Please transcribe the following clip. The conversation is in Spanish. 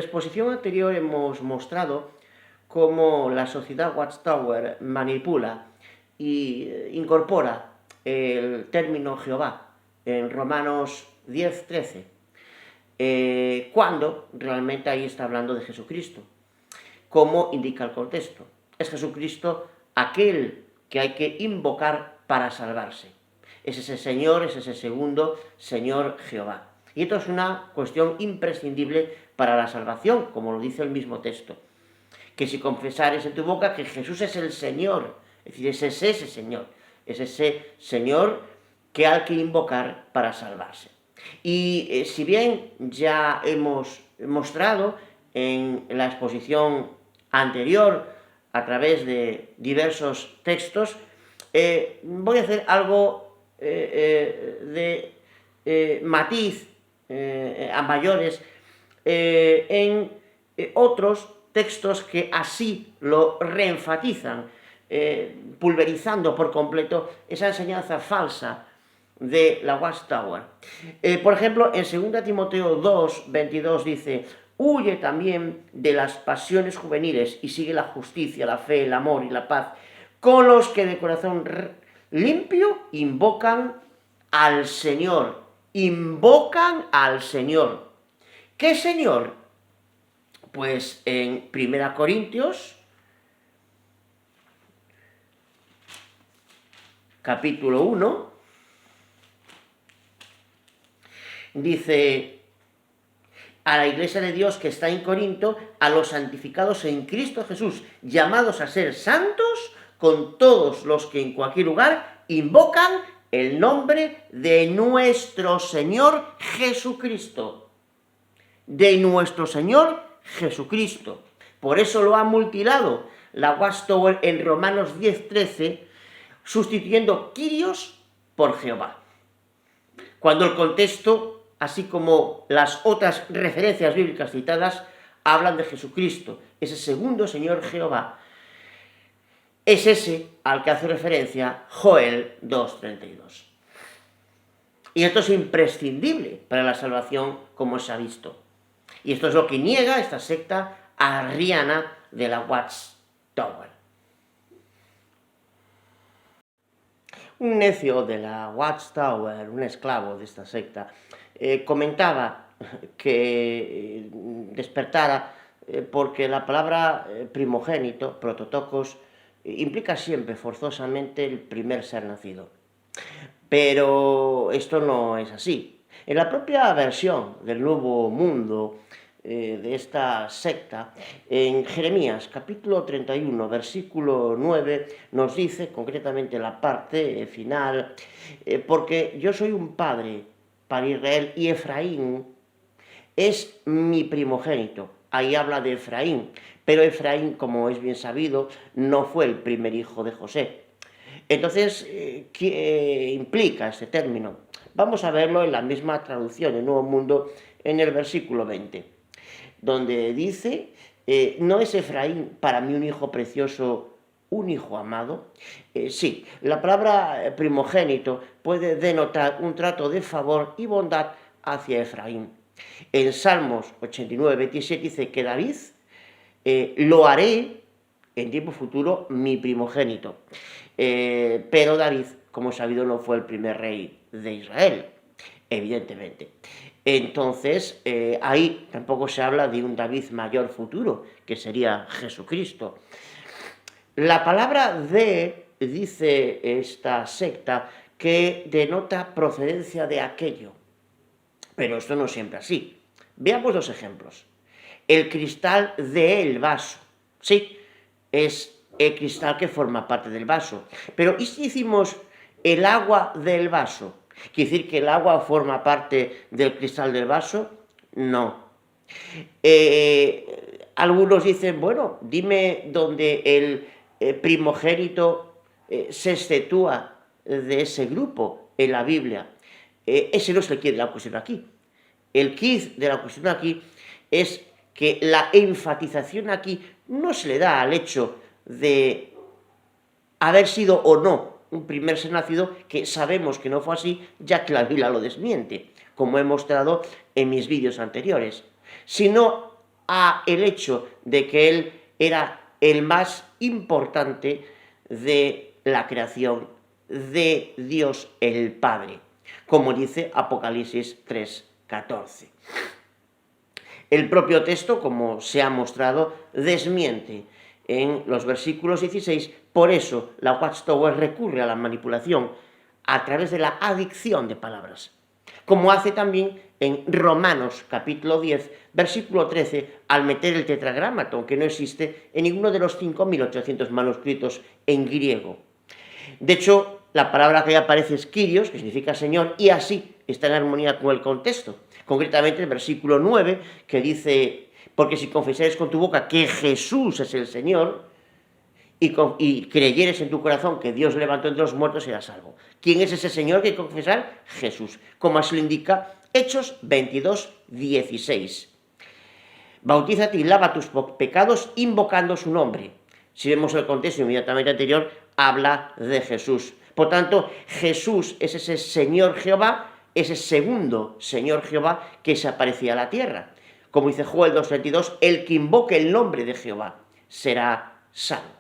exposición anterior hemos mostrado cómo la sociedad Watchtower manipula y incorpora el término Jehová en Romanos 10:13, cuando realmente ahí está hablando de Jesucristo, como indica el contexto. Es Jesucristo aquel que hay que invocar para salvarse. Es ese Señor, es ese segundo Señor Jehová. Y esto es una cuestión imprescindible para la salvación, como lo dice el mismo texto. Que si confesares en tu boca que Jesús es el Señor, es decir, es ese Señor, es ese Señor que hay que invocar para salvarse. Y si bien ya hemos mostrado en la exposición anterior, a través de diversos textos, voy a hacer algo de matiz a mayores en otros textos que así lo reenfatizan, pulverizando por completo esa enseñanza falsa de la Watchtower. Por ejemplo, en 2 Timoteo 2:22 dice: huye también de las pasiones juveniles y sigue la justicia, la fe, el amor y la paz, con los que de corazón limpio invocan al Señor. Invocan al Señor. ¿Qué Señor? Pues en 1 Corintios, capítulo 1, dice a la iglesia de Dios que está en Corinto, a los santificados en Cristo Jesús, llamados a ser santos, con todos los que en cualquier lugar invocan el nombre de nuestro Señor Jesucristo. De nuestro Señor Jesucristo. Por eso lo ha mutilado la Watchtower en Romanos 10:13, sustituyendo Kyrios por Jehová. Cuando el contexto, así como las otras referencias bíblicas citadas, hablan de Jesucristo, ese segundo Señor Jehová. Es ese al que hace referencia Joel 2:32. Y esto es imprescindible para la salvación, como se ha visto. Y esto es lo que niega esta secta arriana de la Watchtower. Un necio de la Watchtower, un esclavo de esta secta, comentaba que despertara porque la palabra primogénito, prototokos, implica siempre forzosamente el primer ser nacido. Pero esto no es así. En la propia versión del Nuevo Mundo de esta secta, en Jeremías capítulo 31, versículo 9, nos dice concretamente la parte final, porque yo soy un padre para Israel y Efraín es mi primogénito. Ahí habla de Efraín, pero Efraín, como es bien sabido, no fue el primer hijo de José. Entonces, ¿qué implica este término? Vamos a verlo en la misma traducción, el Nuevo Mundo, en el versículo 20, donde dice, ¿no es Efraín para mí un hijo precioso, un hijo amado? Sí, la palabra primogénito puede denotar un trato de favor y bondad hacia Efraín. En Salmos 89:27 dice que David lo haré en tiempo futuro mi primogénito. Pero David, como sabido, no fue el primer rey de Israel, evidentemente. Entonces, ahí tampoco se habla de un David mayor futuro, que sería Jesucristo. La palabra de, dice esta secta, que denota procedencia de aquello. Pero esto no es siempre así. Veamos dos ejemplos. El cristal del vaso. Sí, es el cristal que forma parte del vaso. Pero ¿y si decimos el agua del vaso? ¿Quiere decir que el agua forma parte del cristal del vaso? No. Algunos dicen, bueno, dime dónde el primogénito se exceptúa de ese grupo en la Biblia. Ese no es el quid de la cuestión aquí. El quid de la cuestión aquí es que la enfatización aquí no se le da al hecho de haber sido o no un primer ser nacido, que sabemos que no fue así, ya que la Biblia lo desmiente, como he mostrado en mis vídeos anteriores, sino a el hecho de que Él era el más importante de la creación, de Dios el Padre, como dice Apocalipsis 3:14. El propio texto, como se ha mostrado, desmiente en los versículos 16, por eso la Watchtower recurre a la manipulación a través de la adicción de palabras, como hace también en Romanos capítulo 10, versículo 13, al meter el tetragramaton, que no existe en ninguno de los 5.800 manuscritos en griego. De hecho, la palabra que aparece es Kyrios, que significa Señor, y así está en armonía con el contexto. Concretamente el versículo 9, que dice, porque si confesares con tu boca que Jesús es el Señor, y creyeres en tu corazón que Dios levantó entre los muertos, serás salvo. ¿Quién es ese Señor que hay que confesar? Jesús, como así lo indica Hechos 22:16. Bautízate y lava tus pecados invocando su nombre. Si vemos el contexto inmediatamente anterior, habla de Jesús. Por tanto, Jesús es ese Señor Jehová, ese segundo Señor Jehová que se aparecía a la tierra. Como dice Joel 2:22, el que invoque el nombre de Jehová será salvo.